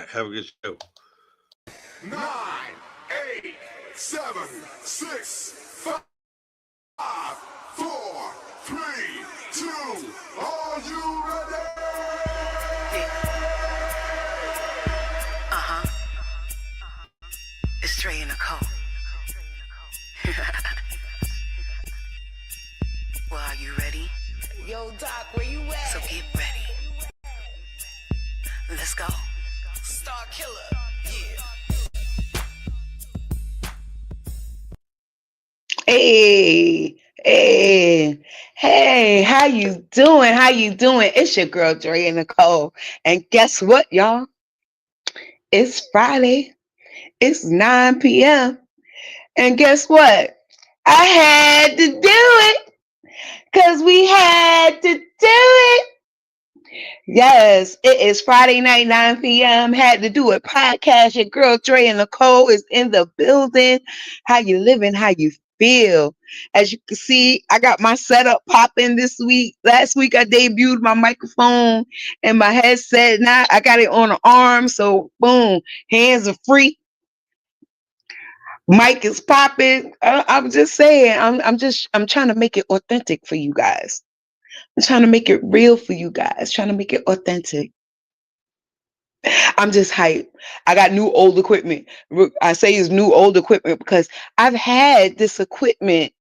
right, have a good show. 9, 8, 7, 6, 5, 4, 3, 2. Are you ready? It's Drea Nicole. Well, are you ready? Yo, Doc, where you at? So get ready. Let's go. Star Killer. Yeah. Hey, how you doing? How you doing? It's your girl, Drea Nicole. And guess what, y'all? It's Friday. It's 9 p.m. And guess what? I had to do it because we had to do it. Yes, it is Friday night, 9 p.m. Had to do it. Podcast. Your girl Drea Nicole is in the building. How you living? How you feel? As you can see, I got my setup popping this week. Last week I debuted my microphone and my headset. Now I got it on the arm. So boom, hands are free. Mic is popping. I'm just saying. I'm trying to make it authentic for you guys. I'm trying to make it real for you guys. Trying to make it authentic. I'm just hyped. I got new old equipment. I say it's new old equipment because I've had this equipment.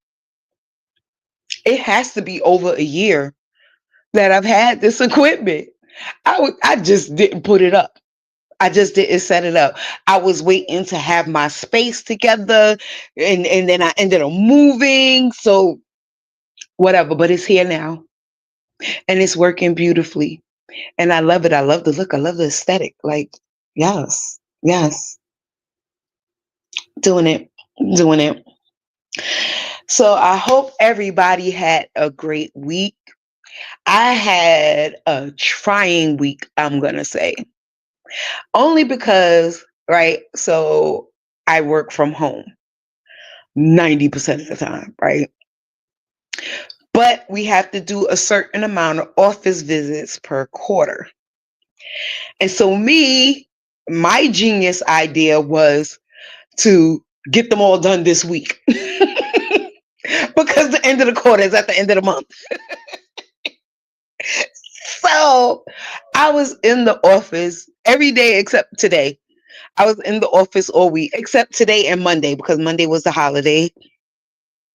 It has to be over a year that I've had this equipment. I just didn't put it up. I just didn't set it up. I was waiting to have my space together, and then I ended up moving. So whatever, but it's here now, and it's working beautifully, and I love it. I love the look. I love the aesthetic. Like, yes, doing it, doing it. So I hope everybody had a great week. I had a trying week, I'm going to say. Only because, right? So I work from home 90% of the time, right? But we have to do a certain amount of office visits per quarter. And so my genius idea was to get them all done this week. Because the end of the quarter is at the end of the month. So I was in the office every day except today. I was in the office all week except today and Monday because Monday was the holiday.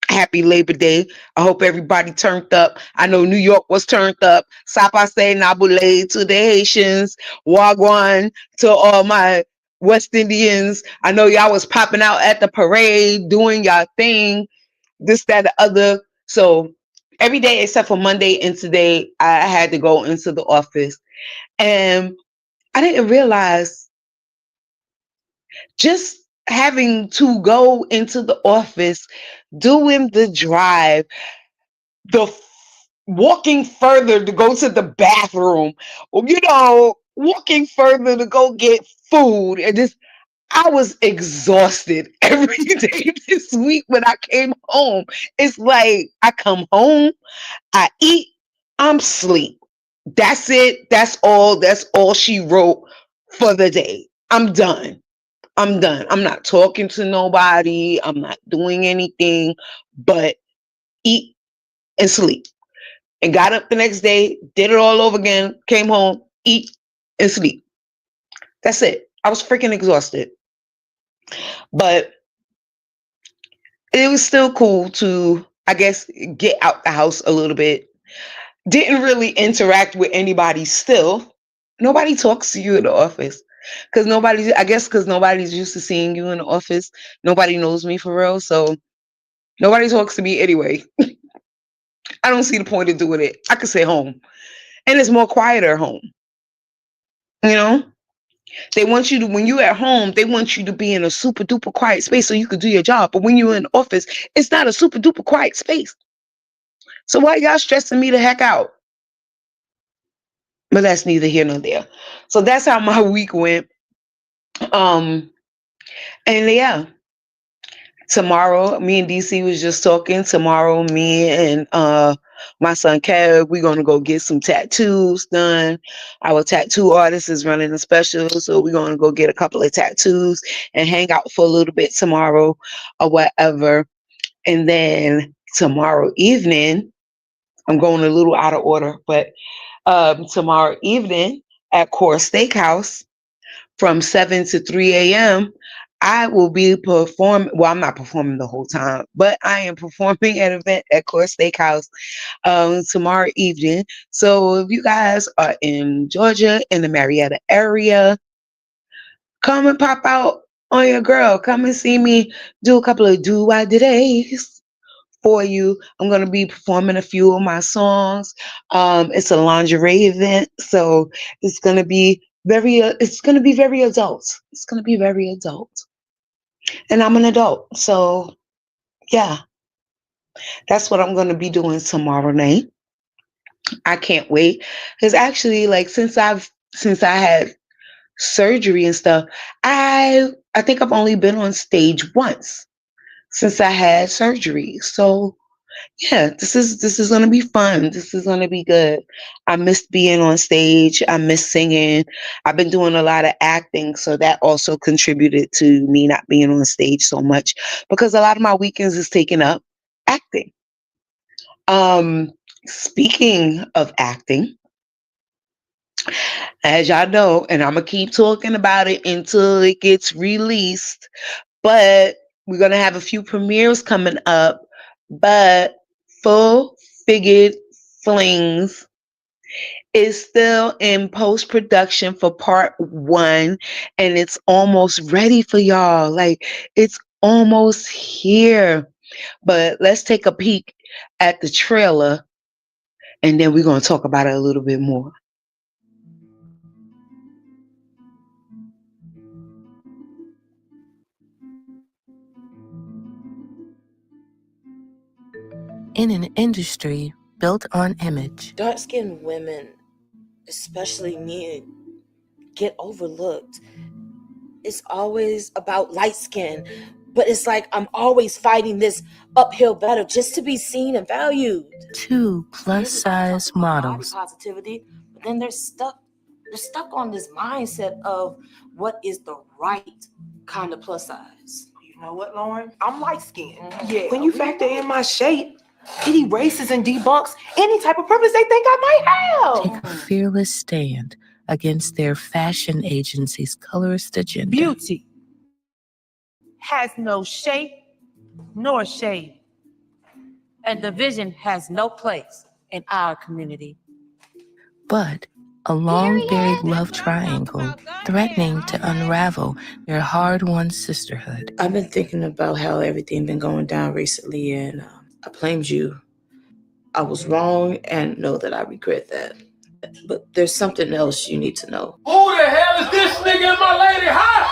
Happy Labor Day. I hope everybody turned up. I know New York was turned up. Sapase Nabule to the Haitians. Wagwan to all my West Indians. I know y'all was popping out at the parade, doing y'all thing, this, that, the other. So every day except for Monday and today, I had to go into the office. And I didn't realize just having to go into the office, doing the drive, walking further to go to the bathroom, walking further to go get food. And just, I was exhausted every day this week when I came home. It's like I come home, I eat, I'm sleep. That's it. That's all. That's all she wrote for the day. I'm done. I'm done. I'm not talking to nobody. I'm not doing anything but eat and sleep. And got up the next day, did it all over again, came home, eat and sleep. That's it. I was freaking exhausted. But it was still cool to, I guess, get out the house a little bit. Didn't really interact with anybody still. Nobody talks to you in the office. Because nobody's used to seeing you in the office. Nobody knows me for real. So nobody talks to me anyway. I don't see the point of doing it. I could stay home. And it's more quieter home. You know? They want you to, when you're at home, they want you to be in a super duper quiet space so you can do your job. But when you're in the office, it's not a super duper quiet space. So why y'all stressing me the heck out? But that's neither here nor there. So that's how my week went. And yeah, tomorrow, me and DC was just talking. Tomorrow, me and my son Kev, we're gonna go get some tattoos done. Our tattoo artist is running a special, so we're gonna go get a couple of tattoos and hang out for a little bit tomorrow or whatever. And then tomorrow evening, I'm going a little out of order, but tomorrow evening at Core Steakhouse from 7 to 3 a.m., I will be performing. Well, I'm not performing the whole time, but I am performing an event at Core Steakhouse tomorrow evening. So if you guys are in Georgia, in the Marietta area, come and pop out on your girl. Come and see me do a couple of do-I-days for you. I'm going to be performing a few of my songs. It's a lingerie event, so it's going to be very adult. It's going to be very adult. And I'm an adult. So, yeah, that's what I'm going to be doing tomorrow night. I can't wait cuz actually like since I had surgery and stuff, I think I've only been on stage once since I had surgery. So, yeah, this is gonna be fun. This is gonna be good. I missed being on stage. I miss singing. I've been doing a lot of acting, so that also contributed to me not being on stage so much because a lot of my weekends is taken up acting. Um, Speaking of acting, as y'all know, and I'm gonna keep talking about it until it gets released, but we're gonna have a few premieres coming up. But Full Figured Flings is still in post production for part one, and it's almost ready for y'all. Like it's almost here. But let's take a peek at the trailer, and then we're gonna talk about it a little bit more. In an industry built on image, Dark skinned women, especially men, get overlooked. It's always about light skin, but it's like I'm always fighting this uphill battle just to be seen and valued. two plus-size models Body positivity, but then they're stuck on this mindset of what is the right kind of plus size. You know what, Lauren? I'm light skinned. Yeah. When you factor in my shape, it erases and debunks any type of purpose they think I might take have. a fearless stand against their fashion agency's colorist agenda. Beauty has no shape nor shade, and division has no place in our community. But a long buried love triangle threatening to unravel their hard-won sisterhood. I've been thinking about how everything been going down recently, and I blamed you. I was wrong, and know that I regret that. But there's something else you need to know. Who the hell is this nigga in my lady house?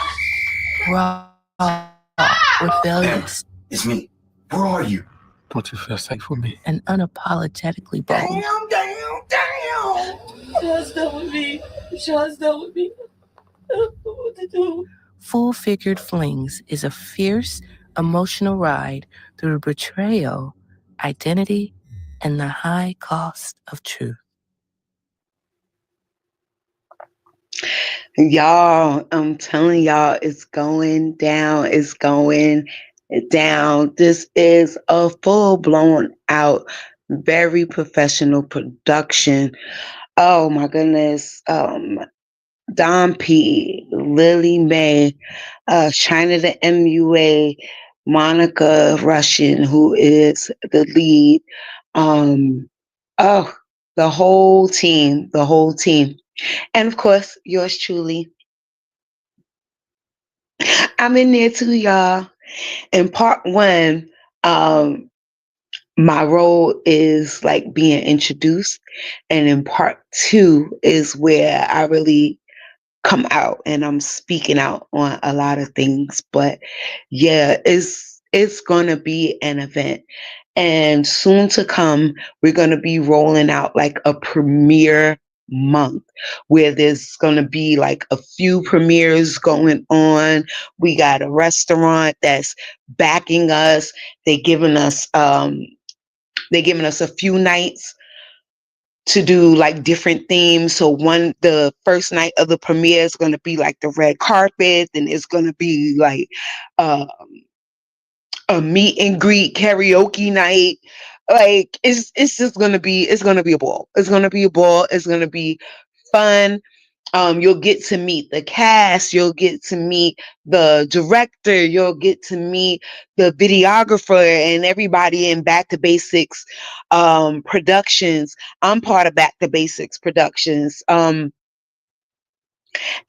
Raw, rebellious, It's me. Where are you? Don't you feel safe with me? and unapologetically bold. Damn. Just done with me. Just done with me. I don't know what to do. Full Figured Flings is a fierce, emotional ride through betrayal, identity, and the high cost of truth. Y'all, I'm telling y'all, it's going down. It's going down. This is a full blown out, very professional production. Oh my goodness. Don P, Lily Mae, China the MUA, Monica Russian, who is the lead. Um, oh, the whole team, the whole team. And of course, yours truly. I'm in there too, y'all. In part one, um, my role is like being introduced. And in part two is where I really come out and I'm speaking out on a lot of things. But yeah, it's gonna be an event. And soon to come, we're gonna be rolling out like a premiere month where there's gonna be like a few premieres going on. We got a restaurant that's backing us. They giving us They're giving us a few nights to do like different themes. So the first night of the premiere is going to be like the red carpet, and it's going to be like uh, a meet and greet karaoke night. Like it's just gonna be a ball. It's gonna be a ball. It's gonna be fun. You'll get to meet the cast, you'll get to meet the director, you'll get to meet the videographer and everybody in Back to Basics productions. I'm part of Back to Basics productions. And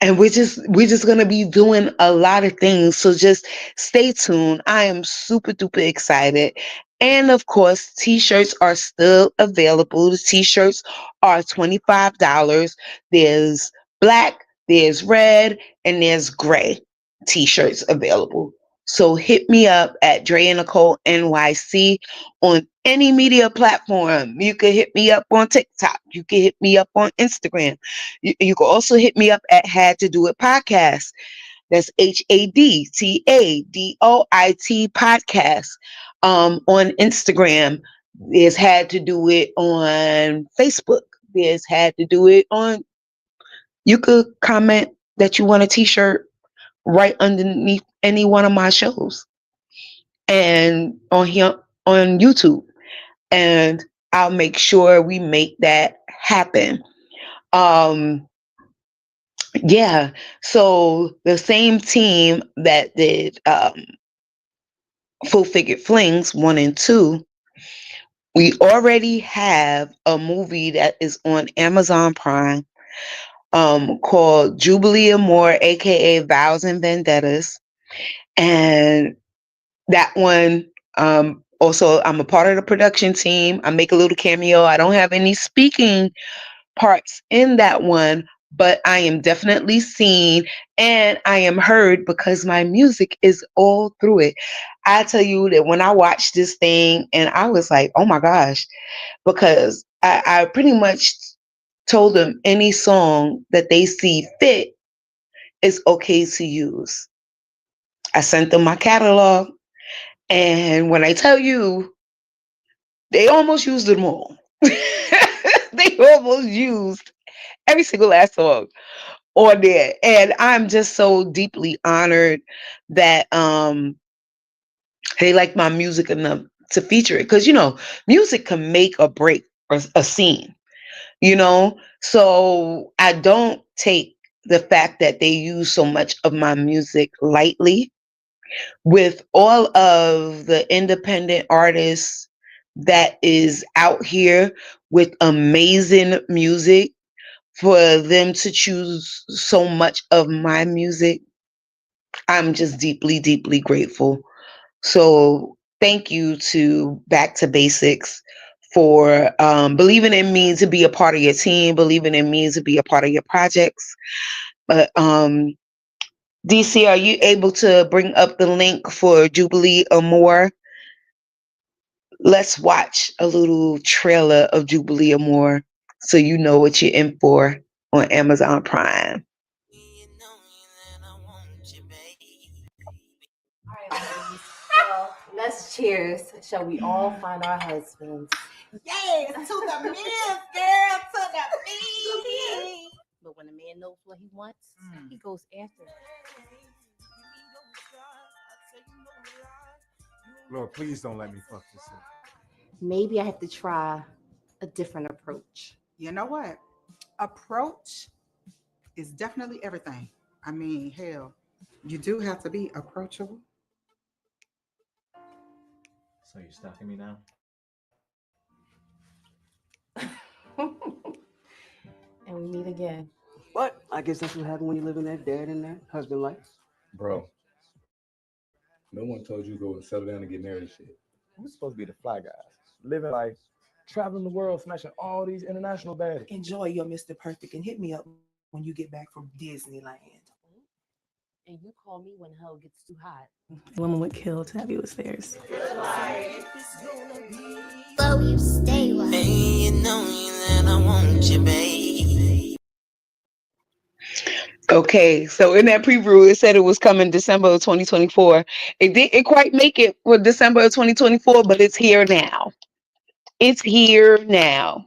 we're just gonna be doing a lot of things. So just stay tuned. I am super duper excited. And of course, t-shirts are still available. The t-shirts are $25. There's black, there's red, and there's gray t-shirts available. So hit me up at Drea Nicole NYC on any media platform. You can hit me up on TikTok. You can hit me up on Instagram. You can also hit me up at Had to Do It Podcast. That's HADTADOIT Podcast. On Instagram, there's Had to Do It on Facebook. There's Had to Do It on. You could comment that you want a T-shirt right underneath any one of my shows, and on here on YouTube, and I'll make sure we make that happen. Um, Yeah. So the same team that did Full Figured Flings 1 and 2, we already have a movie that is on Amazon Prime called Jubilee Amore, aka Vows and Vendettas. And that one, also I'm a part of the production team. I make a little cameo. I don't have any speaking parts in that one, but I am definitely seen and I am heard because my music is all through it. I tell you that when I watched this thing and I was like, oh my gosh, because I pretty much told them any song that they see fit is okay to use. I sent them my catalog, and when I tell you, they almost used them all. They almost used every single last song on there. And I'm just so deeply honored that they like my music enough to feature it. Because music can make or break a scene, you know? So I don't take the fact that they use so much of my music lightly. With all of the independent artists that is out here with amazing music, for them to choose so much of my music, I'm just deeply, deeply grateful. So thank you to Back to Basics for believing in me to be a part of your team, believing in me to be a part of your projects. But DC, are you able to bring up the link for Jubilee Amore? Let's watch a little trailer of Jubilee Amore so you know what you're in for on Amazon Prime. Well, let's cheers. Shall we all find our husbands? Yes, to the men, girl, to the men. But when a man knows what he wants, he goes after it. Lord, please don't let me fuck this up. Maybe I have to try a different approach. You know what? Approach is definitely everything. I mean, hell, you do have to be approachable. So you're stalking me now? And we meet again. But I guess that's what happens when you live in that dad and that husband life. Bro, no one told you to go and settle down and get married and shit. We're supposed to be the fly guys. Living life, traveling the world, smashing all these international baddies. Enjoy your Mr. Perfect and hit me up when you get back from Disneyland. And you call me when hell gets too hot. Women would kill to have you as theirs. But you stay with me. You know that I want you, babe. Okay, so in that preview, it said it was coming December of 2024. It didn't quite make it for December of 2024, but it's here now. It's here now.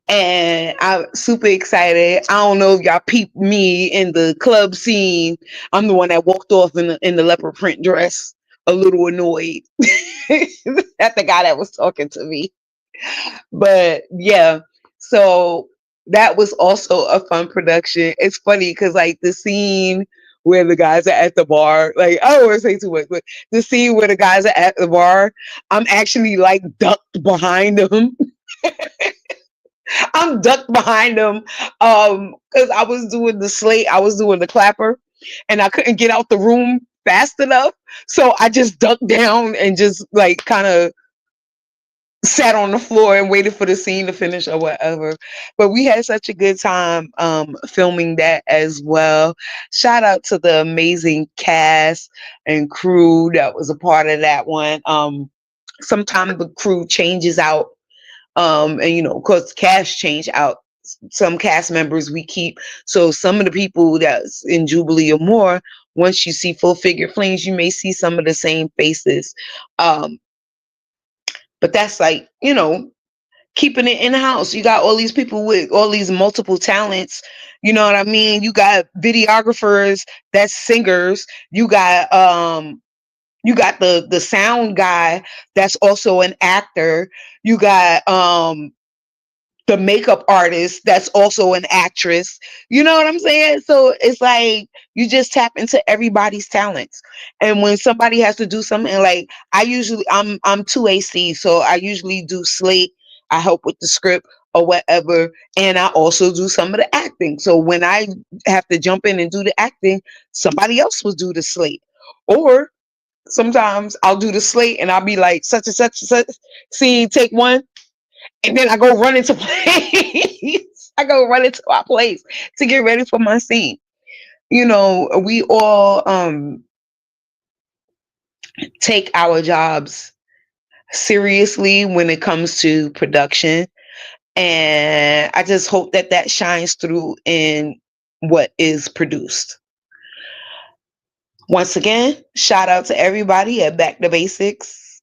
And I'm super excited. I don't know if y'all peeped me in the club scene. I'm the one that walked off in the leopard print dress, a little annoyed at the guy that was talking to me. But yeah, so that was also a fun production. It's funny because like the scene where the guys are at the bar, like I don't want to say too much, but the scene where the guys are at the bar, I'm actually like ducked behind them. I'm ducked behind them because I was doing the slate, I was doing the clapper, and I couldn't get out the room fast enough. So I just ducked down and just like kind of sat on the floor and waited for the scene to finish or whatever. But we had such a good time filming that as well. Shout out to the amazing cast and crew that was a part of that one. Sometimes the crew changes out, and you know, of course cast change out. Some cast members we keep. So some of the people that's in Jubilee or more, once you see Full Figure Flames, you may see some of the same faces. But that's like, you know, keeping it in house. You got all these people with all these multiple talents. You know what I mean? You got videographers, that's singers. You got the sound guy that's also an actor. You got the makeup artist that's also an actress. You know what I'm saying? So it's like you just tap into everybody's talents. And when somebody has to do something, like I'm 2AC, so I usually do slate. I help with the script or whatever, and I also do some of the acting. So when I have to jump in and do the acting, somebody else will do the slate. Or sometimes I'll do the slate and I'll be like such and such and such scene, take one, and then I go run into place. I go run into our place to get ready for my scene. You know, we all take our jobs seriously when it comes to production. And I just hope that that shines through in what is produced. Once again, shout out to everybody at Back to Basics.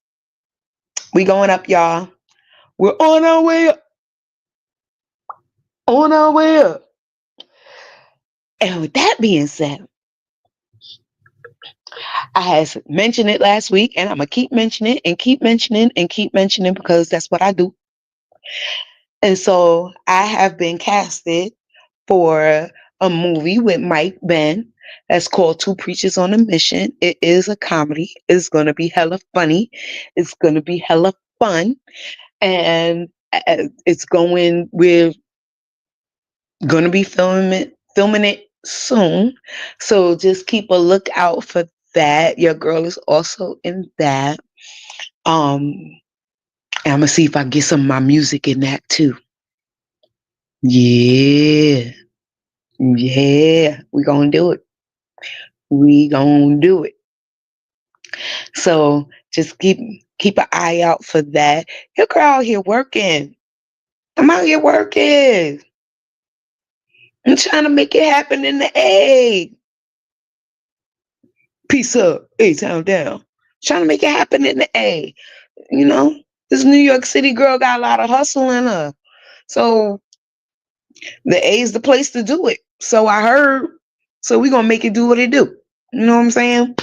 We going up, y'all. We're on our way up. On our way up. And with that being said, I had mentioned it last week, and I'm gonna keep mentioning it and keep mentioning and keep mentioning because that's what I do. And so I have been casted for a movie with Mike Ben that's called Two Preachers on a Mission. It is a comedy. It's gonna be hella funny. It's gonna be hella fun, and we're gonna be filming it soon. So just keep a lookout for that. Your girl is also in that. And I'm gonna see if I get some of my music in that too. Yeah. Yeah. We gonna do it. We gonna do it. So just keep an eye out for that. Your girl out here working. I'm out here working. I'm trying to make it happen in the A. Peace up. A-town down. Trying to make it happen in the A. You know, this New York City girl got a lot of hustle in her. So the A is the place to do it. So I heard. So we're gonna make it do what it do. You know what I'm saying?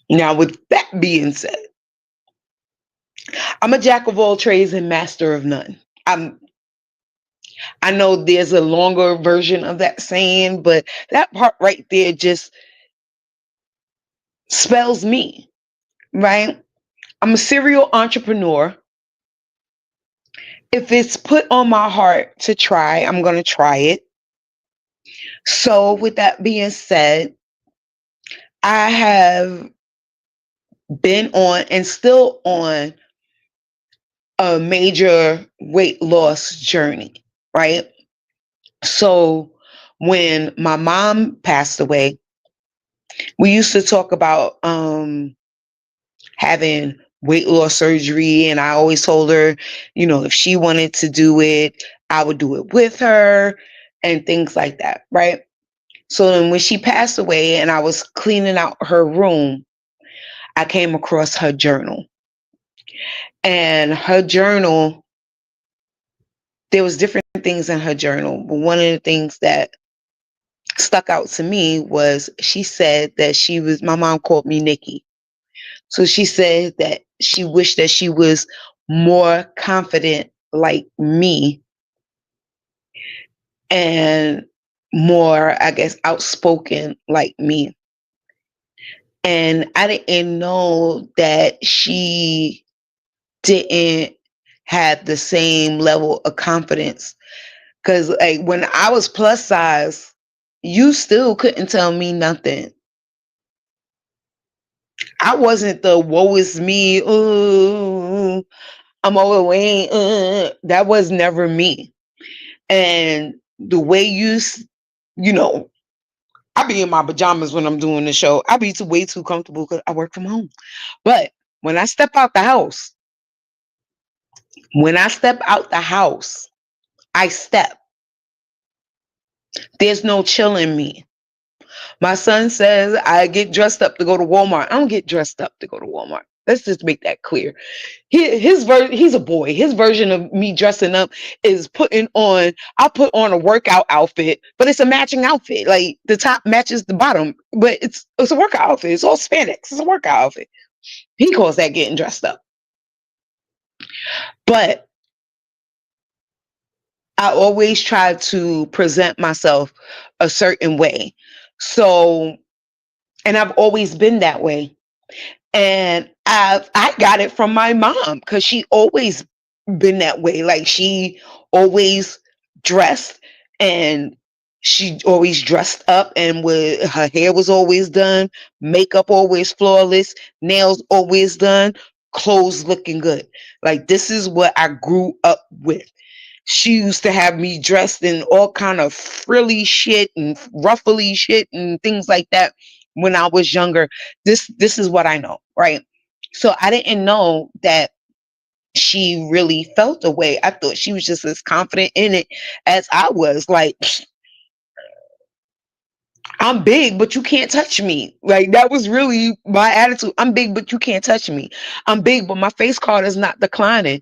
Now with that being said, I'm a jack of all trades and master of none. I know there's a longer version of that saying, but that part right there just spells me, right? I'm a serial entrepreneur. If it's put on my heart to try, I'm going to try it. So with that being said, I have been on and still on a major weight loss journey, right? So when my mom passed away, we used to talk about having weight loss surgery, and I always told her, you know, if she wanted to do it, I would do it with her and things like that, right? So then when she passed away and I was cleaning out her room, I came across her journal. And her journal, there was different things in her journal, but one of the things that stuck out to me was she said that my mom called me Nikki. So she said that she wished that she was more confident like me and more, I guess, outspoken like me. And I didn't know that she didn't have the same level of confidence. Because like when I was plus size, you still couldn't tell me nothing. I wasn't the woe is me. Ooh, I'm overweight. That was never me. And the way you know, I be in my pajamas when I'm doing the show. I be way too comfortable because I work from home. But when I step out the house, I step. There's no chill in me. My son says I get dressed up to go to Walmart. I don't get dressed up to go to Walmart. Let's just make that clear. He's a boy. His version of me dressing up is I put on a workout outfit, but it's a matching outfit. Like the top matches the bottom, but it's a workout outfit. It's all spandex. It's a workout outfit. He calls that getting dressed up. But I always try to present myself a certain way. So, and I've always been that way. And I got it from my mom because she always been that way. Like she always dressed and she always dressed up and her hair was always done, makeup always flawless, nails always done, clothes looking good. Like this is what I grew up with. She used to have me dressed in all kind of frilly shit and ruffly shit and things like that when I was younger. This is what I know, right? So I didn't know that she really felt the way. I thought she was just as confident in it as I was. Like, I'm big, but you can't touch me. Like that was really my attitude. I'm big, but you can't touch me. I'm big, but my face card is not declining.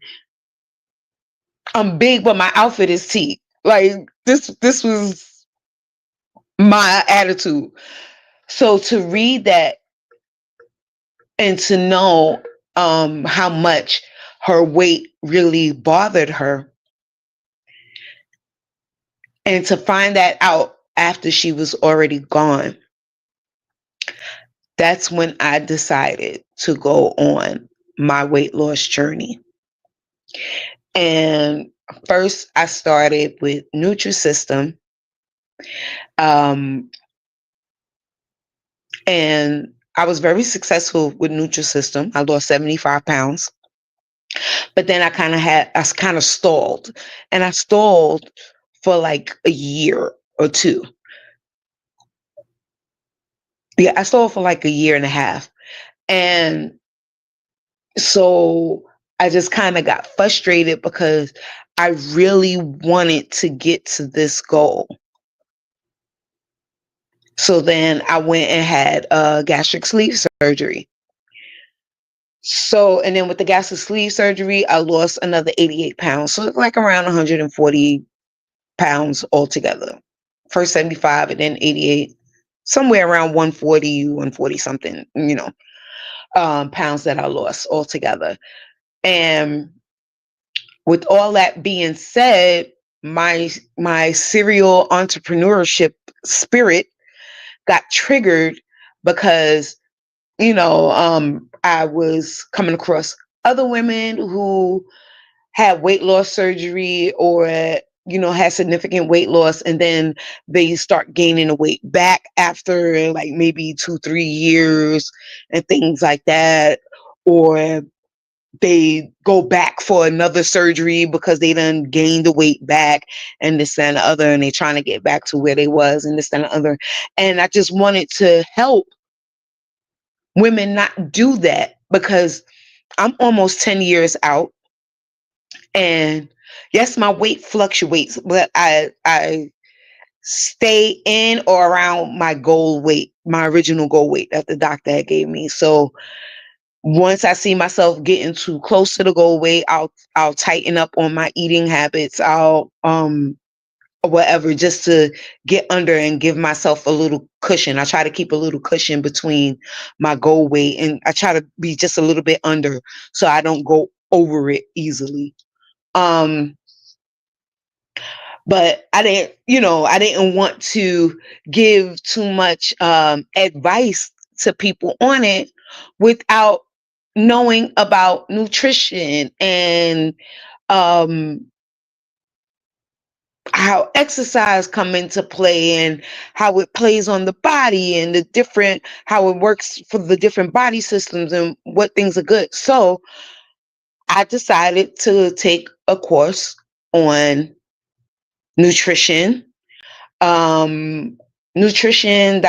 I'm big, but my outfit is T. Like this was my attitude. So to read that and to know how much her weight really bothered her, and to find that out after she was already gone, that's when I decided to go on my weight loss journey. And first, I started with Nutrisystem. And I was very successful with Nutrisystem. I lost 75 pounds. But then I kind of stalled. And I stalled for like a year or two. Yeah, I stalled for like a year and a half. And so I just kind of got frustrated because I really wanted to get to this goal. So then I went and had gastric sleeve surgery. So, and then with the gastric sleeve surgery, I lost another 88 pounds. So like around 140 pounds altogether. First 75 and then 88, somewhere around 140 something, pounds that I lost altogether. And with all that being said, my serial entrepreneurship spirit got triggered because I was coming across other women who had weight loss surgery or had significant weight loss, and then they start gaining the weight back after like maybe 2-3 years and things like that, or they go back for another surgery because they done gained the weight back and this and the other, and they're trying to get back to where they was and this and the other. And I just wanted to help women not do that because I'm almost 10 years out. And yes, my weight fluctuates, but I stay in or around my goal weight, my original goal weight that the doctor had gave me. So Once I see myself getting too close to the goal weight, I'll tighten up on my eating habits. I'll whatever, just to get under and give myself a little cushion. I try to keep a little cushion between my goal weight, and I try to be just a little bit under so I don't go over it easily. But I didn't want to give too much advice to people on it without knowing about nutrition and um, how exercise come into play and how it plays on the body and how it works for the different body systems and what things are good. So I decided to take a course on nutrition, um, dietitian,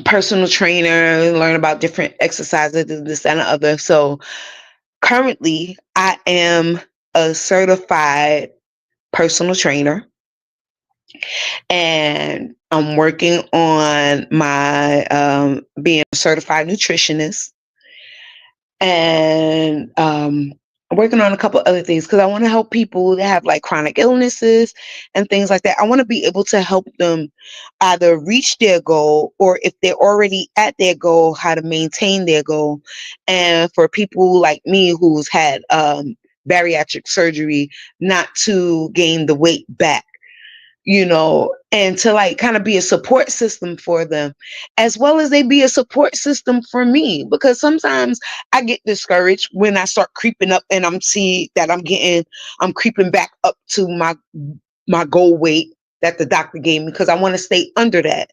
personal trainer, learn about different exercises, this, that, and the other. So currently, I am a certified personal trainer, and I'm working on my being a certified nutritionist, and I'm working on a couple other things because I want to help people that have like chronic illnesses and things like that. I want to be able to help them either reach their goal, or if they're already at their goal, how to maintain their goal. And for people like me who's had bariatric surgery, not to gain the weight back, and to like kind of be a support system for them, as well as they be a support system for me. Because sometimes I get discouraged when I start creeping up and see that I'm creeping back up to my goal weight that the doctor gave me, because I want to stay under that.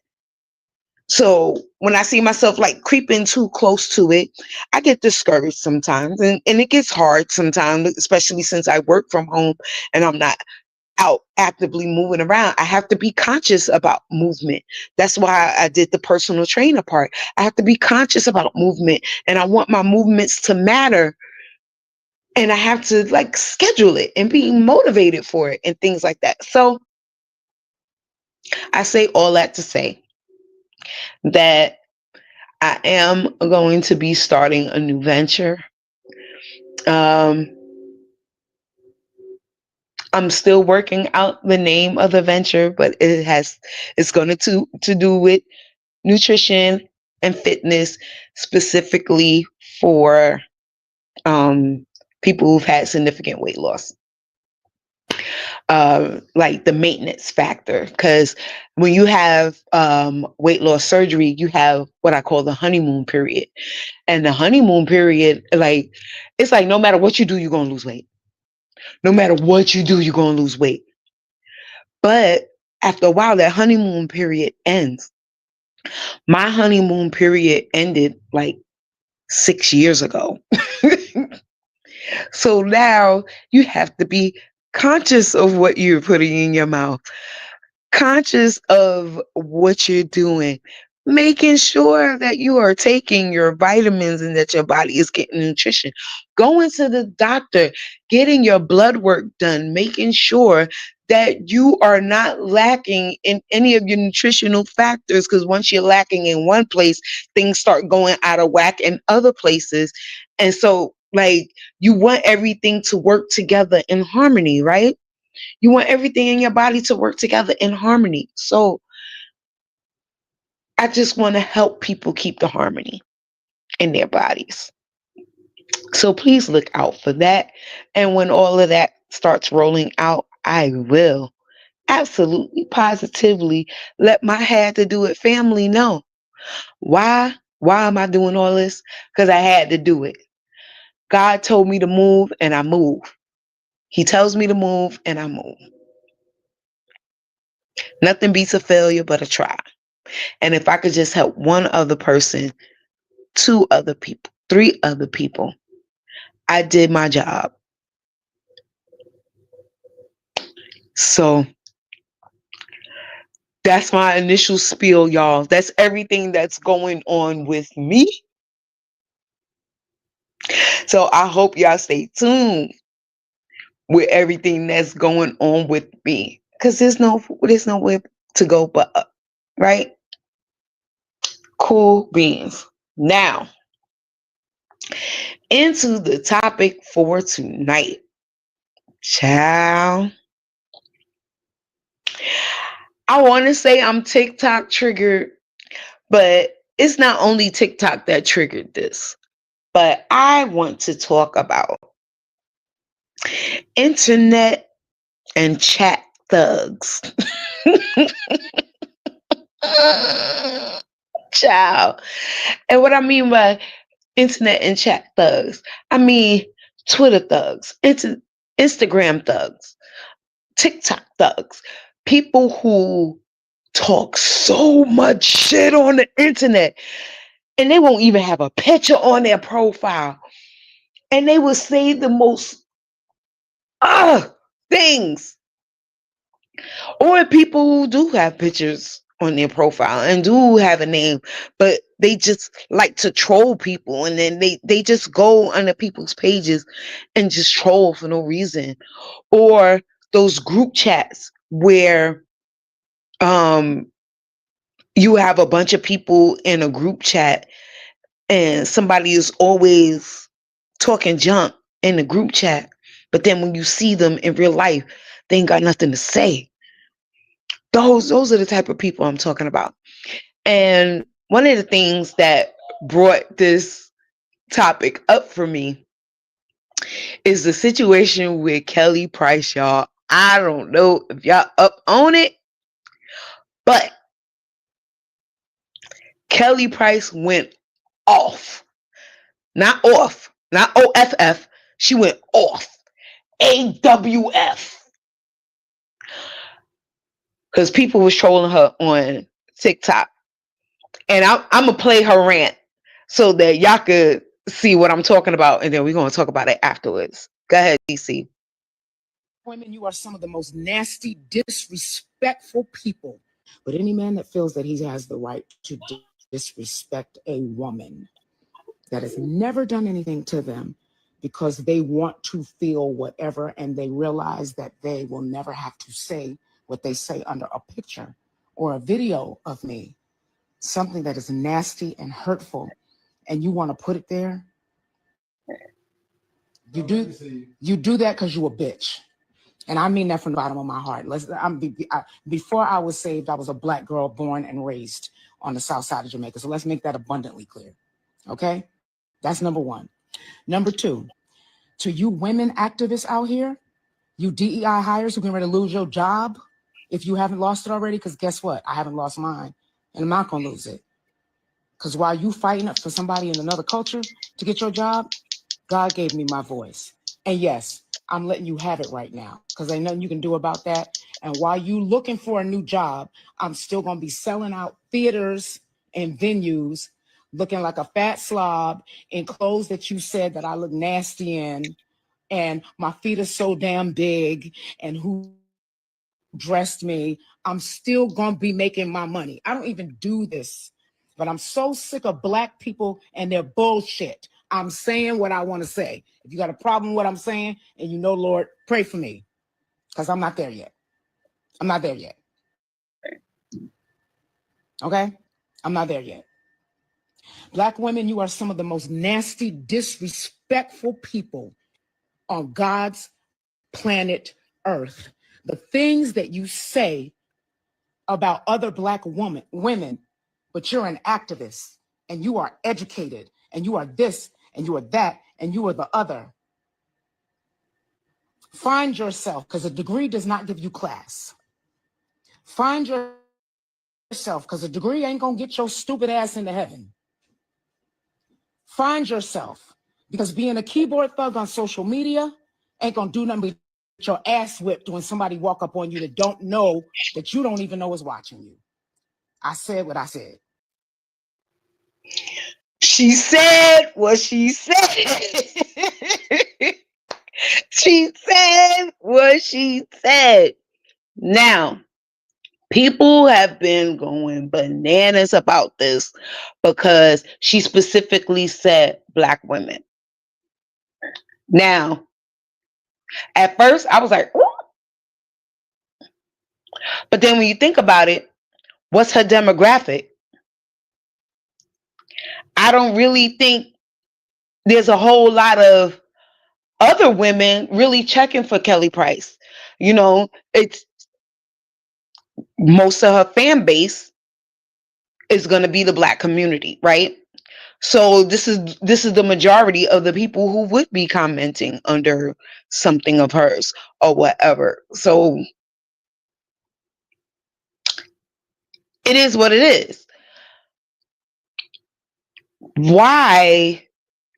So when I see myself like creeping too close to it, I get discouraged sometimes, and it gets hard sometimes, especially since I work from home and I'm not out actively moving around. I have to be conscious about movement. That's why I did the personal trainer part. I have to be conscious about movement, and I want my movements to matter. And I have to like schedule it and be motivated for it and things like that. So I say all that to say that I am going to be starting a new venture. I'm still working out the name of the venture, but it's going to do with nutrition and fitness, specifically for people who've had significant weight loss. Like the maintenance factor, because when you have weight loss surgery, you have what I call the honeymoon period. And the honeymoon period, like, it's like no matter what you do, you're going to lose weight. No matter what you do, you're going to lose weight. But after a while, that honeymoon period ends. My honeymoon period ended like 6 years ago. So now you have to be conscious of what you're putting in your mouth, conscious of what you're doing, making sure that you are taking your vitamins and that your body is getting nutrition, going to the doctor, getting your blood work done, making sure that you are not lacking in any of your nutritional factors, because once you're lacking in one place, things start going out of whack in other places. And so like you want everything to work together in harmony, right? You want everything in your body to work together in harmony. So I just want to help people keep the harmony in their bodies. So please look out for that. And when all of that starts rolling out, I will absolutely positively let my had to do it family know. Why? Why am I doing all this? Because I had to do it. God told me to move and I move. He tells me to move and I move. Nothing beats a failure but a try. And if I could just help one other person, 2 other people, 3 other people, I did my job. So that's my initial spiel, y'all. That's everything that's going on with me. So I hope y'all stay tuned with everything that's going on with me, because there's no way to go but up, right? Cool beans. Now, into the topic for tonight. Child. I want to say I'm TikTok triggered, but it's not only TikTok that triggered this. But I want to talk about internet and chat thugs. Child. And what I mean by internet and chat thugs, I mean Twitter thugs, Instagram thugs, TikTok thugs, people who talk so much shit on the internet and they won't even have a picture on their profile. And they will say the most things. Or people who do have pictures on their profile and do have a name, but they just like to troll people, and then they just go under people's pages and just troll for no reason. Or those group chats where you have a bunch of people in a group chat and somebody is always talking junk in the group chat, but then when you see them in real life, they ain't got nothing to say. Those are the type of people I'm talking about. And one of the things that brought this topic up for me is the situation with Kelly Price, y'all. I don't know if y'all up on it, but Kelly Price went off. Not off, not OFF. She went off. AWF. Because people was trolling her on TikTok. And I'm going to play her rant so that y'all could see what I'm talking about. And then we're going to talk about it afterwards. Go ahead, DC. Women, you are some of the most nasty, disrespectful people. But any man that feels that he has the right to disrespect a woman that has never done anything to them because they want to feel whatever and they realize that they will never have to say what they say under a picture or a video of me, something that is nasty and hurtful, and you want to put it there, you do that because you a bitch. And I mean that from the bottom of my heart. Before I was saved, I was a black girl born and raised on the south side of Jamaica. So let's make that abundantly clear. Okay? That's number one. Number two, to you women activists out here, you DEI hires who can ready to lose your job if you haven't lost it already, because guess what? I haven't lost mine, and I'm not going to lose it. Because while you fighting up for somebody in another culture to get your job, God gave me my voice. And yes, I'm letting you have it right now because ain't nothing you can do about that. And while you looking for a new job, I'm still going to be selling out theaters and venues looking like a fat slob in clothes that you said that I look nasty in. And my feet are so damn big. And who dressed me, I'm still going to be making my money. I don't even do this, but I'm so sick of black people and their bullshit. I'm saying what I want to say. If you got a problem with what I'm saying and you know, Lord, pray for me because I'm not there yet. I'm not there yet. Okay? I'm not there yet. Black women, you are some of the most nasty, disrespectful people on God's planet Earth. The things that you say about other black women, but you're an activist and you are educated and you are this and you are that and you are the other. Find yourself, because a degree does not give you class. Find yourself, because a degree ain't gonna get your stupid ass into heaven. Find yourself, because being a keyboard thug on social media ain't gonna do nothing but get your ass whipped when somebody walk up on you that don't know, that you don't even know is watching you. I said what I said. She said what she said. She said what she said. Now, people have been going bananas about this because she specifically said black women. Now, at first I was like, ooh. But then when you think about it, What's her demographic? I don't really think there's a whole lot of other women really checking for Kelly Price. You know, it's most of her fan base is going to be the black community, right? So this is the majority of the people who would be commenting under something of hers or whatever. So it is what it is. Why?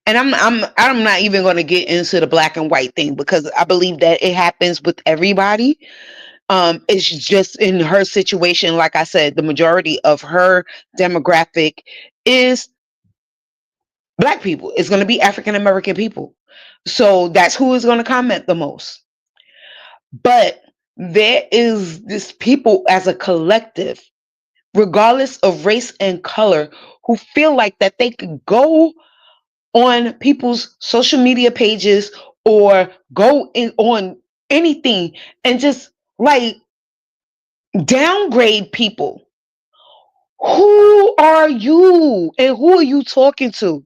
And I'm not even going to get into the black and white thing because I believe that it happens with everybody. It's just in her situation, like I said, the majority of her demographic is black people. It's going to be African American people. So that's who is going to comment the most. But there is this people as a collective, regardless of race and color, who feel like that they could go on people's social media pages or go in on anything and just like downgrade people. Who are you and who are you talking to?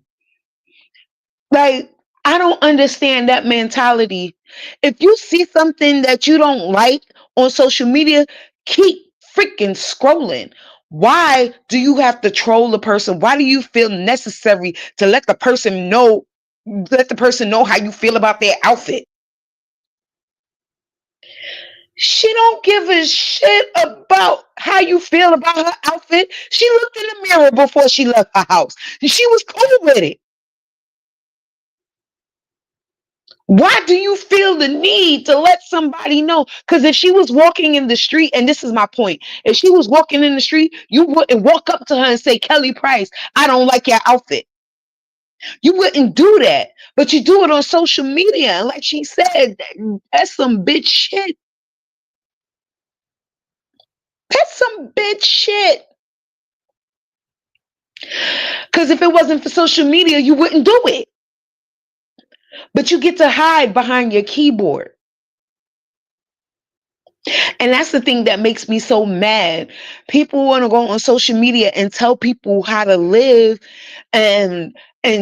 Like, I don't understand that mentality. If you see something that you don't like on social media, keep freaking scrolling. Why do you have to troll the person? Why do you feel necessary to let the person know how you feel about their outfit? She don't give a shit about how you feel about her outfit. She looked in the mirror before she left her house. She was cool with it. Why do you feel the need to let somebody know? Because if she was walking in the street, and this is my point, if she was walking in the street, you wouldn't walk up to her and say, Kelly Price, I don't like your outfit. You wouldn't do that. But you do it on social media. And like she said, that's some bitch shit. That's some bitch shit. Because if it wasn't for social media, you wouldn't do it. But you get to hide behind your keyboard. And that's the thing that makes me so mad. People want to go on social media and tell people how to live and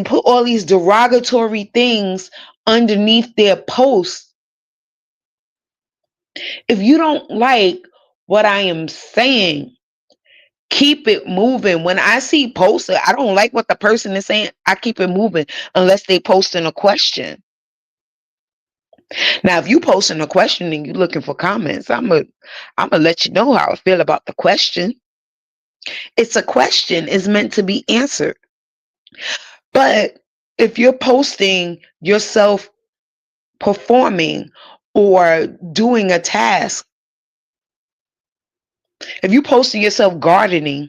put all these derogatory things underneath their posts. If you don't like what I am saying, keep it moving. When I see posts, I don't like what the person is saying, I keep it moving unless they posting a question. Now, if you posting a question and you looking for comments, I'm gonna let you know how I feel about the question. It's a question, it's meant to be answered. But if you're posting yourself performing or doing a task, if you posting yourself gardening,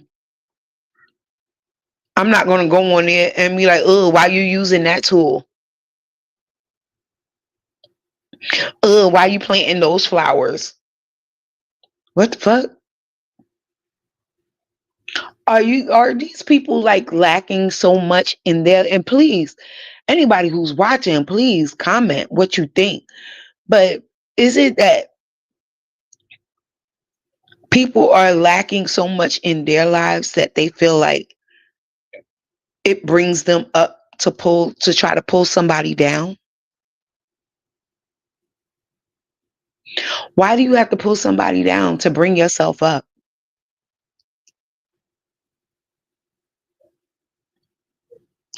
I'm not gonna go on there and be like, oh, why you using that tool? Oh, why you planting those flowers? What the fuck? Are these people like lacking so much in there? And please, anybody who's watching, please comment what you think. But is it that people are lacking so much in their lives that they feel like it brings them up to try to pull somebody down? Why do you have to pull somebody down to bring yourself up?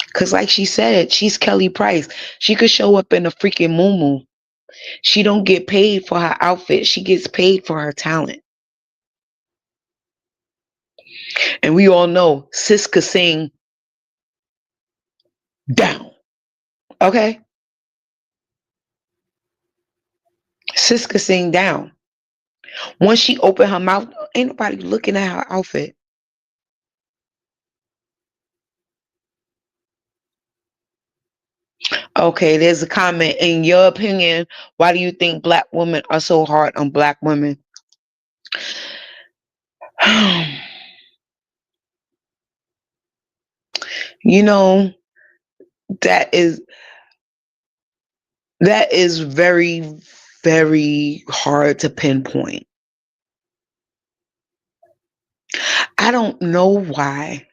Because like she said, she's Kelly Price. She could show up in a freaking muumuu. She don't get paid for her outfit. She gets paid for her talent. And we all know sis could sing down. Okay? Sis could sing down. Once she opened her mouth, ain't nobody looking at her outfit. Okay, there's a comment. In your opinion, why do you think black women are so hard on black women? You know, that is very, very hard to pinpoint. I don't know why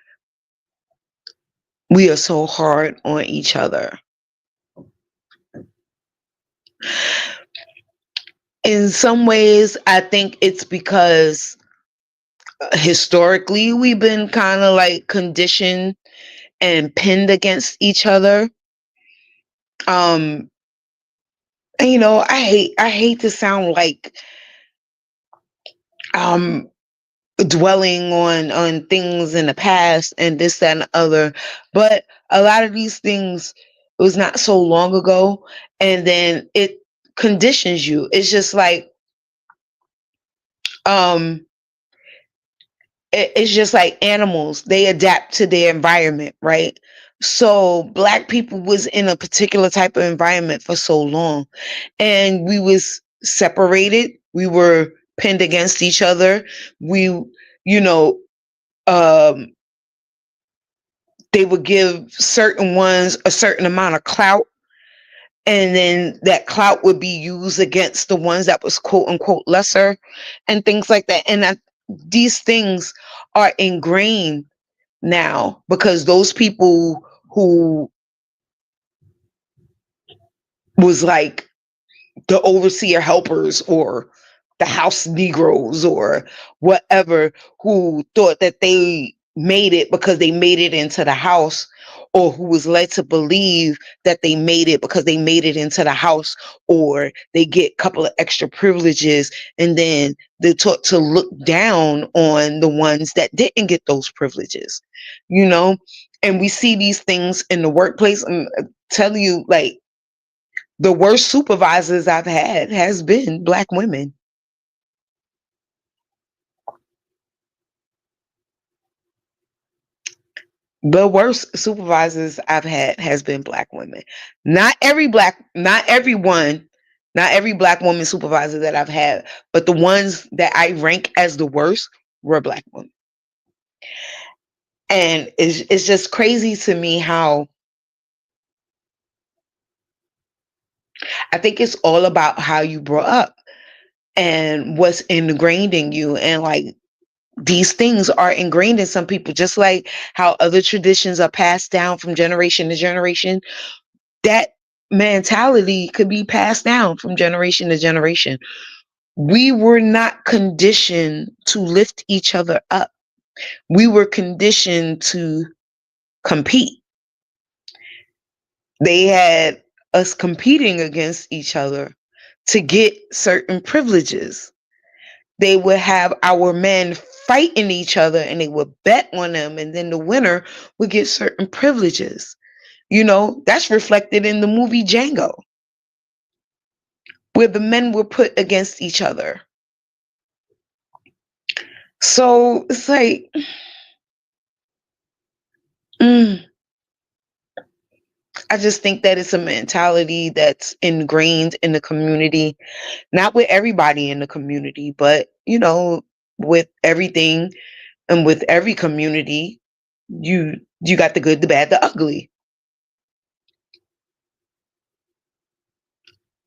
we are so hard on each other. In some ways, I think it's because historically we've been kind of like conditioned and pinned against each other. Um, and, I hate to sound like um dwelling on things in the past and this, that, and the other, but a lot of these things was not so long ago, and then it conditions you. It's just like um it's just like animals, they adapt to their environment, right? So black people was in a particular type of environment for so long, and we was separated, we were pinned against each other. We, you know um they would give certain ones a certain amount of clout, and then that clout would be used against the ones that was quote unquote lesser, and things like that. And these things are ingrained now because those people who was like the overseer helpers or the house Negroes or whatever, who thought that they made it because they made it into the house, or who was led to believe that they made it because they made it into the house, or they get a couple of extra privileges, and then they're taught to look down on the ones that didn't get those privileges, you know? And we see these things in the workplace. I'm telling you, like, the worst supervisors I've had has been black women. The worst supervisors I've had has been black women. Not everyone, not every black woman supervisor that I've had, but the ones that I rank as the worst were black women. And it's just crazy to me how I think it's all about how you brought up and what's ingrained in you. And like, these things are ingrained in some people, just like how other traditions are passed down from generation to generation. That mentality could be passed down from generation to generation. We were not conditioned to lift each other up. We were conditioned to compete. They had us competing against each other to get certain privileges. They would have our men fighting each other, and they would bet on them, and then the winner would get certain privileges. That's reflected in the movie Django, where the men were put against each other. So it's like, mm, I just think that it's a mentality that's ingrained in the community, not with everybody in the community, but with everything and with every community, you got the good, the bad, the ugly.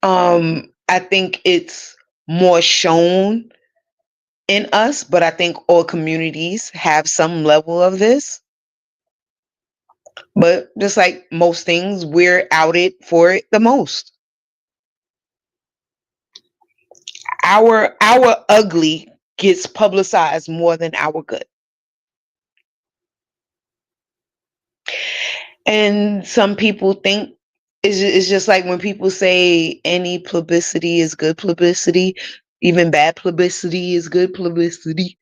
I think it's more shown in us, but I think all communities have some level of this. But just like most things, we're outed for it the most. Our ugly gets publicized more than our good. And some people think it's just like when people say any publicity is good publicity, even bad publicity is good publicity.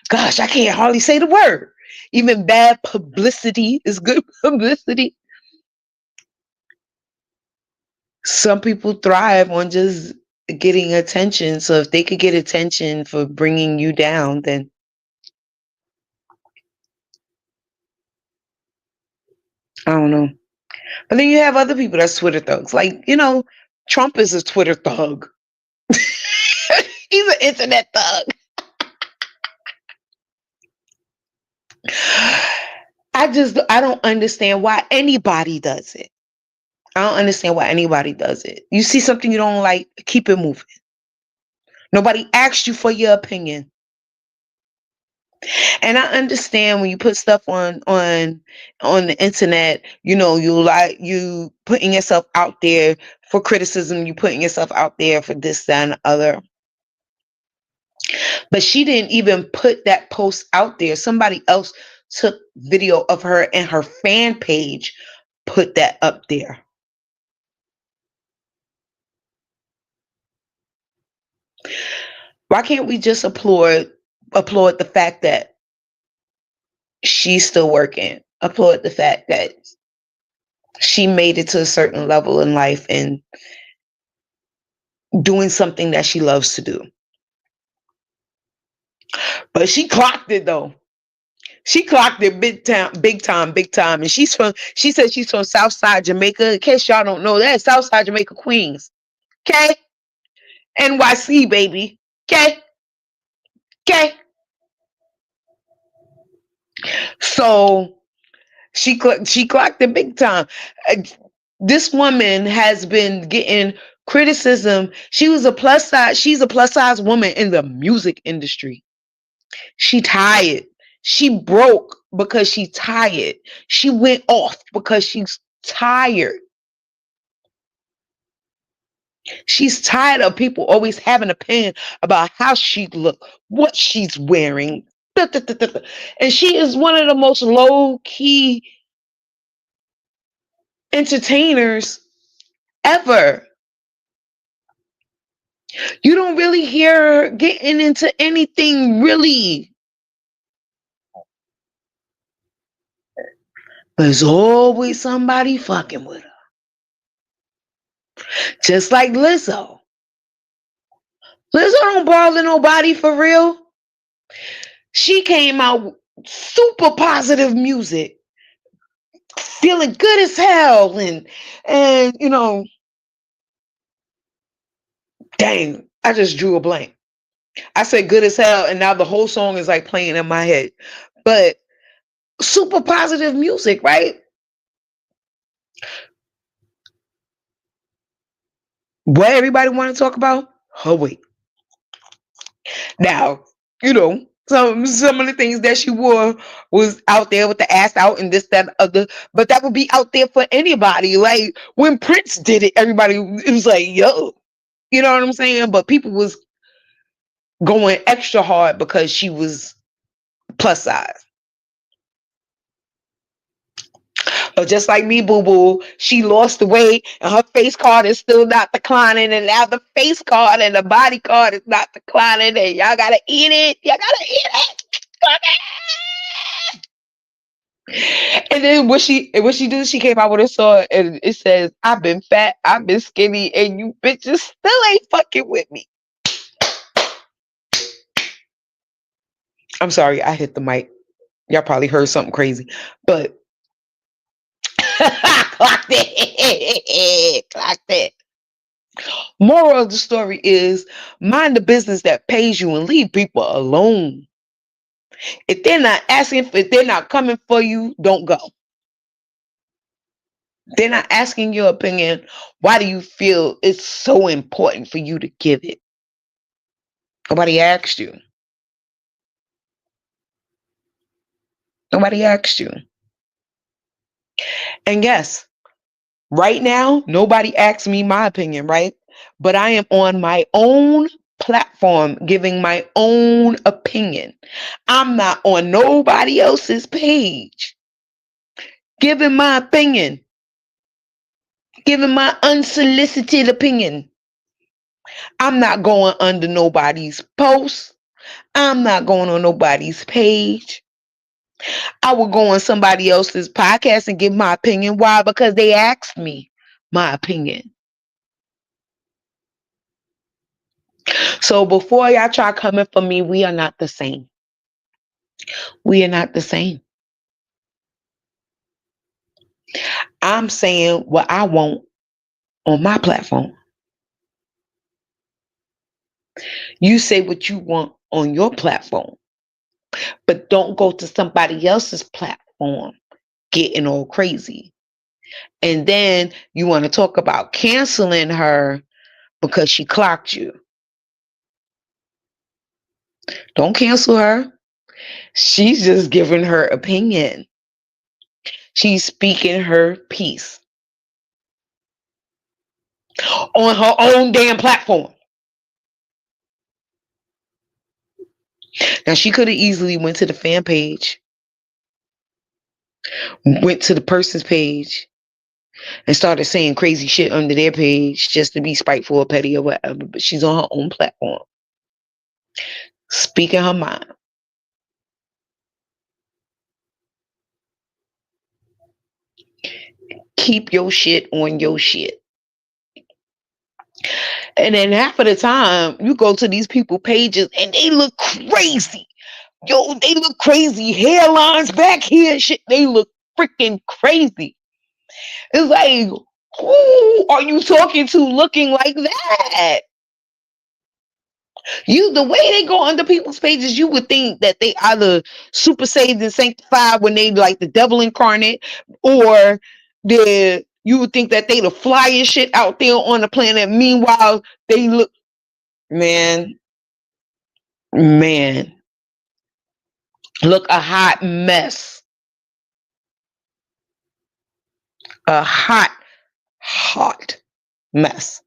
Gosh, I can't hardly say the word. Even bad publicity is good publicity. Some people thrive on just getting attention. So if they could get attention for bringing you down, then I don't know. But then you have other people that's Twitter thugs. Like, Trump is a Twitter thug. He's an internet thug. I don't understand why anybody does it. I don't understand why anybody does it. You see something you don't like, keep it moving. Nobody asked you for your opinion. And I understand when you put stuff on the internet, you putting yourself out there for criticism, you putting yourself out there for this, that, and the other. But she didn't even put that post out there. Somebody else took video of her and her fan page, put that up there. Why can't we just applaud the fact that she's still working? Applaud the fact that she made it to a certain level in life and doing something that she loves to do. But she clocked it though. She clocked it big time, big time, big time. And she said she's from Southside Jamaica. In case y'all don't know that, Southside Jamaica, Queens. Okay? NYC, baby. Okay? Okay? So she clocked it big time. This woman has been getting criticism. She's a plus size woman in the music industry. She tired. She broke because she's tired. She went off because she's tired. She's tired of people always having an opinion about how she look, what she's wearing. And she is one of the most low-key entertainers ever. You don't really hear her getting into anything really. But there's always somebody fucking with her. Just like Lizzo. Lizzo don't bother nobody for real. She came out super positive music, feeling good as hell, and dang, I just drew a blank. I said good as hell, and now the whole song is like playing in my head. But super positive music, right? What everybody want to talk about? Her weight. Now, some of the things that she wore was out there with the ass out and this, that, and other. But that would be out there for anybody. Like when Prince did it, everybody it was like, yo, you know what I'm saying? But people was going extra hard because she was plus size. But just like me, boo boo, she lost the weight and her face card is still not declining. And now the face card and the body card is not declining. And y'all gotta eat it. Y'all gotta eat it. And then what she did, she came out with a song and it says, I've been fat, I've been skinny, and you bitches still ain't fucking with me. I'm sorry, I hit the mic. Y'all probably heard something crazy. But clocked it. Clocked it. Moral of the story is mind the business that pays you and leave people alone. If they're not coming for you, don't go. They're not asking your opinion. Why do you feel it's so important for you to give it? Nobody asked you. Nobody asked you. And yes, right now, nobody asked me my opinion, right? But I am on my own platform giving my own opinion. I'm not on nobody else's page giving my opinion, giving my unsolicited opinion. I'm not going under nobody's post. I'm not going on nobody's page. I will go on somebody else's podcast and give my opinion. Why? Because they asked me my opinion. So before y'all try coming for me, we are not the same. We are not the same. I'm saying what I want on my platform. You say what you want on your platform, but don't go to somebody else's platform getting all crazy. And then you want to talk about canceling her because she clocked you. Don't cancel her. She's just giving her opinion. She's speaking her piece on her own damn platform. Now she could have easily went to the fan page, went to the person's page, and started saying crazy shit under their page just to be spiteful or petty or whatever. But she's on her own platform, speaking her mind. Keep your shit on your shit. And then half of the time, you go to these people pages and they look crazy. Yo, they look crazy. Hairlines back here, shit. They look freaking crazy. It's like, who are you talking to looking like that? The way they go under people's pages, you would think that they either super saved and sanctified when they like the devil incarnate, or you would think that they the flyest shit out there on the planet. Meanwhile, they look, man, look a hot mess. A hot mess.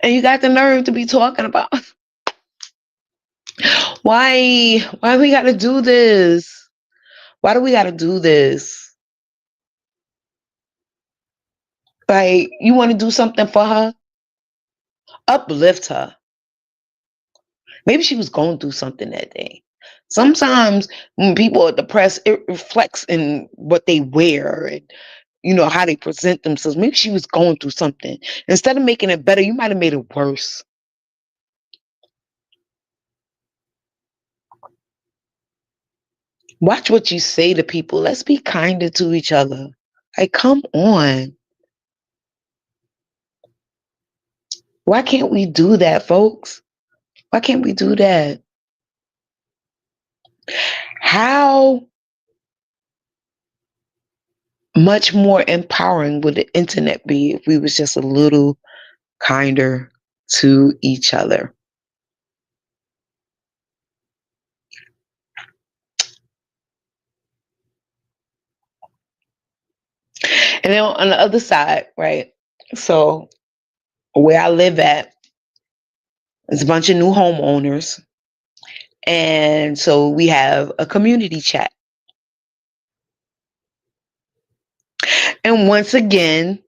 And you got the nerve to be talking about why we gotta do this? Why do we gotta do this? Like, you want to do something for her? Uplift her. Maybe she was going through something that day. Sometimes when people are depressed, it reflects in what they wear and how they present themselves. Maybe she was going through something. Instead of making it better, you might have made it worse. Watch what you say to people. Let's be kinder to each other. Like, come on. Why can't we do that, folks? Why can't we do that? How much more empowering would the internet be if we was just a little kinder to each other? And then on the other side, right? So where I live at, there's a bunch of new homeowners. And so we have a community chat. And once again,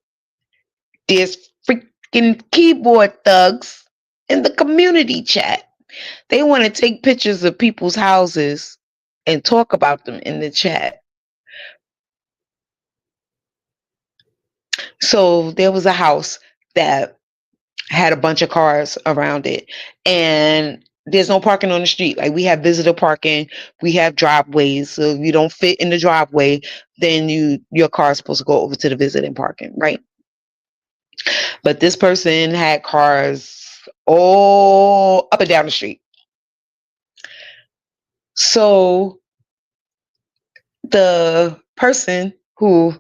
there's freaking keyboard thugs in the community chat. They want to take pictures of people's houses and talk about them in the chat. So there was a house that had a bunch of cars around it, and there's no parking on the street. Like, we have visitor parking, we have driveways. So if you don't fit in the driveway, then your car is supposed to go over to the visiting parking, right? But this person had cars all up and down the street. So the person who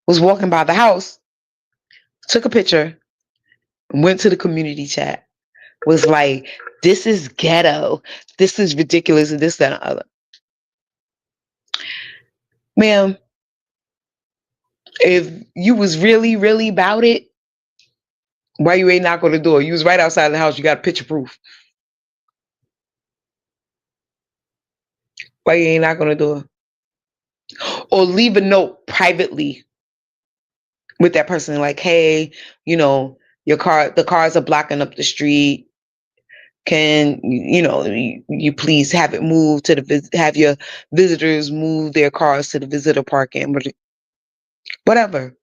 was walking by the house took a picture, went to the community chat, was like, this is ghetto. This is ridiculous, and this, that, and the other. Ma'am, if you was really, really about it, why you ain't knock on the door? You was right outside the house. You got picture proof. Why you ain't knock on the door? Or leave a note privately with that person, like, hey, the cars are blocking up the street. Can you please have it moved have your visitors move their cars to the visitor parking, whatever.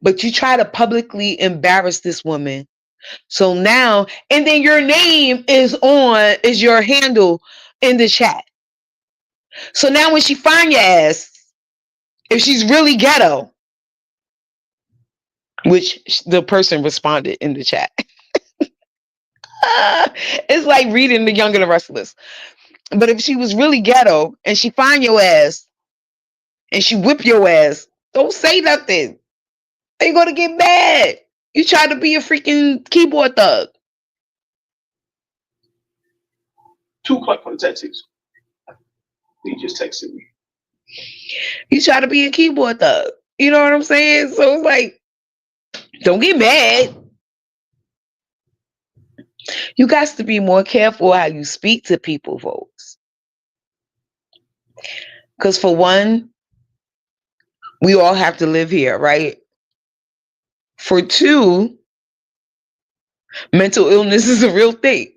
But you try to publicly embarrass this woman. So now, and then your name is your handle in the chat. So now when she find your ass, if she's really ghetto, which the person responded in the chat. It's like reading The Young and the Restless. But if she was really ghetto and she find your ass and she whip your ass, don't say nothing. They gonna get mad. You try to be a freaking keyboard thug. 2 o'clock on the tattoos. He just texted me. He tried to be a keyboard thug. You know what I'm saying? So it's like, don't get mad. You got to be more careful how you speak to people, folks. Because for one, we all have to live here, right? For two, mental illness is a real thing.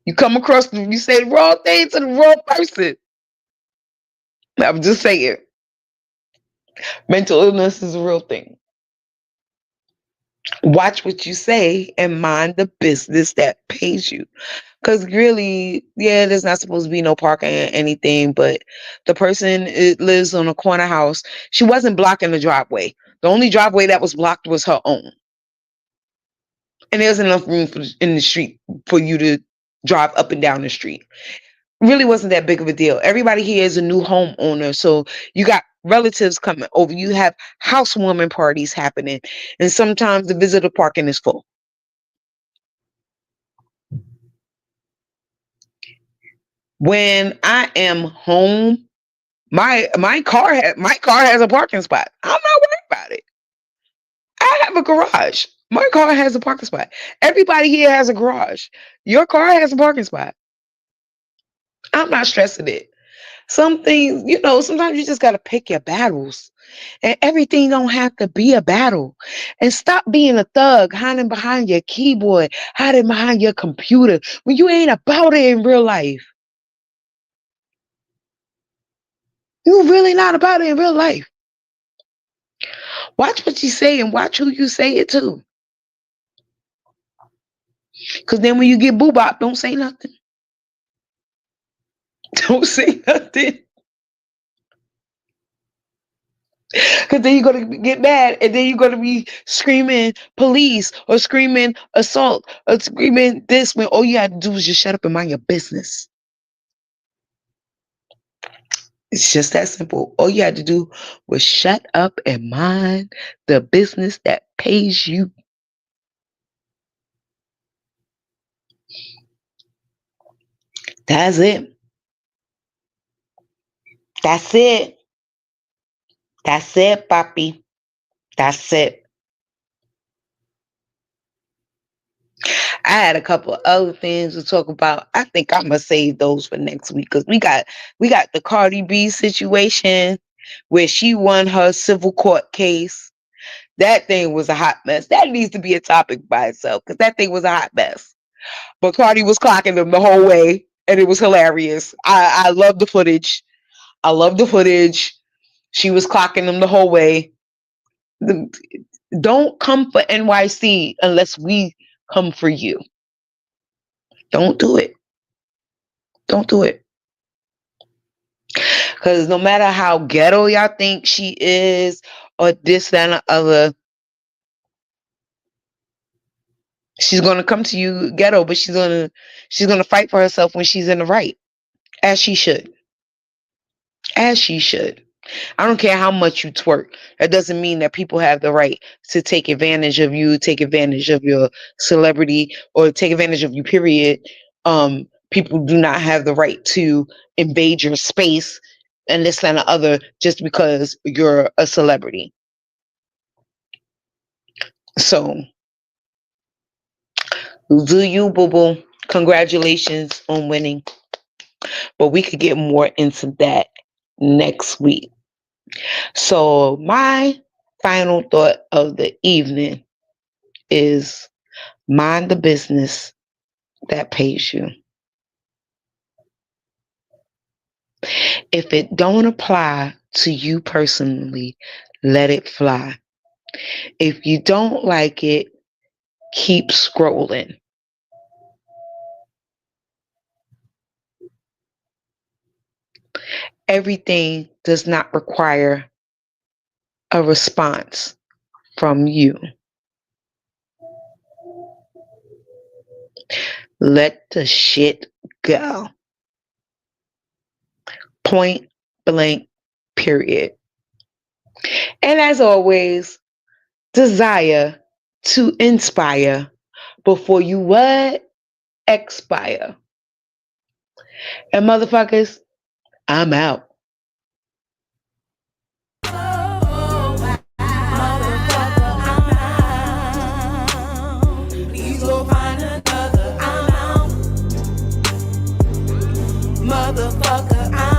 You come across, you say the wrong thing to the wrong person. I'm just saying. Mental illness is a real thing. Watch what you say and mind the business that pays you. Because really, yeah, there's not supposed to be no parking or anything, but the person lives on a corner house. She wasn't blocking the driveway. The only driveway that was blocked was her own. And there's enough room in the street for you to drive up and down the street. Really wasn't that big of a deal. Everybody here is a new homeowner, so you got relatives coming over. You have housewarming parties happening, and sometimes the visitor parking is full. When I am home, my car has a parking spot. I'm not worried about it. I have a garage. My car has a parking spot. Everybody here has a garage. Your car has a parking spot. I'm not stressing it. Some things, sometimes you just got to pick your battles. And everything don't have to be a battle. And stop being a thug, hiding behind your keyboard, hiding behind your computer when you ain't about it in real life. You're really not about it in real life. Watch what you say and watch who you say it to. Because then when you get boo-bop, don't say nothing. Don't say nothing. Because then you're going to get mad and then you're going to be screaming police or screaming assault or screaming this when all you had to do was just shut up and mind your business. It's just that simple. All you had to do was shut up and mind the business that pays you. That's it. That's it. That's it, papi. That's it. I had a couple of other things to talk about. I think I'm gonna save those for next week because we got the Cardi B situation where she won her civil court case. That thing was a hot mess. That needs to be a topic by itself because that thing was a hot mess. But Cardi was clocking them the whole way, and it was hilarious. I love the footage. I love the footage. She was clocking them the whole way. Don't come for NYC unless we come for you. Don't do it. Don't do it. Because no matter how ghetto y'all think she is, or this, that, and the other, she's gonna come to you ghetto, but she's gonna fight for herself when she's in the right. As she should. As she should. I don't care how much you twerk. That doesn't mean that people have the right to take advantage of you, take advantage of your celebrity, or take advantage of you, period. People do not have the right to invade your space and this and the other just because you're a celebrity. So, do you, boo-boo. Congratulations on winning. But we could get more into that next week. So my final thought of the evening is mind the business that pays you. If it don't apply to you personally, let it fly. If you don't like it, keep scrolling. Everything does not require a response from you. Let the shit go. Point blank, period. And as always, desire to inspire before you what? Expire. And motherfuckers, I'm out. Please go find another. I'm out. Motherfucker, I'm